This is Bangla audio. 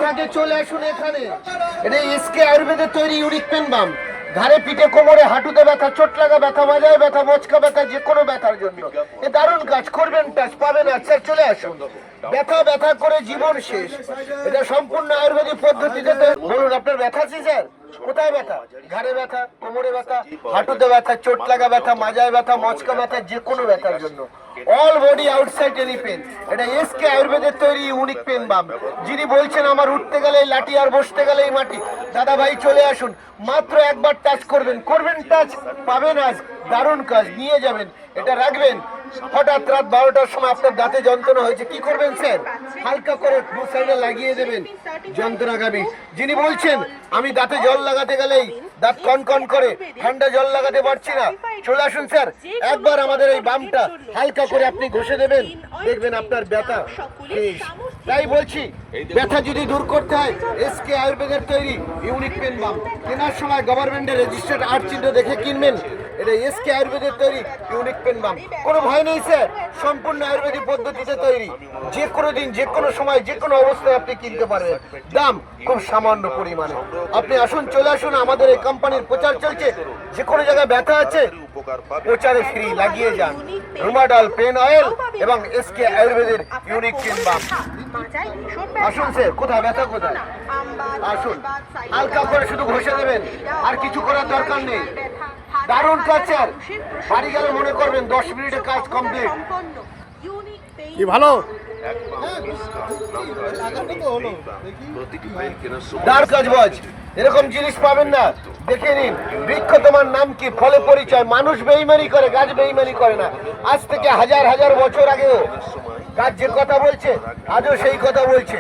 থাকে চলে আসুন এখানে। এটা এসকে আয়ুর্বেদের তৈরি ইউরিক পেন বাম। ঘাড়ে পিঠে কোমরে হাঁটুতে ব্যথা, চোট লাগা ব্যথা, মাজায় ব্যথা, মোচকা ব্যথা, যে কোনো ব্যথার জন্য এ দারুণ কাজ। করবেন টাচ পাবেন। আচ্ছা চলে আসুন। ব্যথা ব্যথা করে জীবন শেষ। এটা সম্পূর্ণ আয়ুর্বেদিক পদ্ধতিতে। বলুন আপনার ব্যথা আছে স্যার? কোথায় ব্যথা? ঘাড়ে ব্যথা, কোমরে ব্যথা, হাঁটুতে ব্যথা, চোট লাগা ব্যথা, মাজায় ব্যথা, মচকা ব্যথা, যে কোনো ব্যথার জন্য all body outside any pain. এটা এসকে আয়ুর্বেদের তৈরি ইউনিক পেন বাম। যিনি বলছেন আমার উঠতে গেলেই লাঠি আর বসতে গেলেই মাটি, দাদা ভাই চলে আসুন। মাত্র একবার টাচ করবেন, করবেন টাচ পাবেন। আজ দারুণ কাজ নিয়ে যাবেন। এটা রাখবেন। হঠাৎ রাত 12টার সময় আপনার দাঁতে যন্ত্রণা হয়েছে, কি করবেন স্যার? হালকা করে দু সাইডে লাগিয়ে দেবেন, যন্ত্রণা গাবি। যিনি বলছেন আমি দাঁতে জল লাগাতে গেলেই দাঁত কনকন করে, ঠান্ডা জল লাগাতে পারছি না, চলে আসুন স্যার। একবার আমাদের এই বামটা হালকা করে আপনি ঘষে দেবেন, দেখবেন আপনার ব্যথা শেষ। তাই বলছি ব্যথা যদি দূর করতে হয় এসকে আয়ুর্বেদের তৈরি ইউনিক পেন বাম কেনার সময় গভর্নমেন্টের রেজিস্টার্ড আর্ট চিহ্ন দেখে কিনবেন। এটা এসকে আয়ুর্বেদের তৈরি ইউনিক পেন বাম। কোনো ভয় নেই স্যার, সম্পূর্ণ আয়ুর্বেদিক পদ্ধতিতে তৈরি। যে কোনো দিন যে কোনো সময় যে কোনো অবস্থায় আপনি কিনতে পারবেন। দাম খুব সামান্য পরিমাণে। আপনি আসুন, চলে আসুন। আমাদের এই কোম্পানির প্রচার চলছে। যে কোনো জায়গায় ব্যথা আছে প্রচারে ফ্রি লাগিয়ে যান। রুমাডল পেন অয়েল এবং এসকে আয়ুর্বেদের ইউনিক পেন বাম। আসুন স্যার। কোথায় ব্যথা কোথায়? আসুন, হালকা করে শুধু ঘষে দেবেন, আর কিছু করার দরকার নেই। দারুণ কাজ স্যার। বাড়ি গেলে মনে করবেন 10 মিনিটে কাজ কমপ্লিট। কি ভালো দার কাজ বাজ। এরকম জিনিস পাবেন না। দেখে নিন। বৃক্ষ তোমার নাম কি, ফলে পরিচয়। মানুষ বেইমানি করে, গাছ বেইমানি করে না। আজ থেকে হাজার হাজার বছর আগেও গাছ যে কথা বলছে আজও সেই কথা বলছে।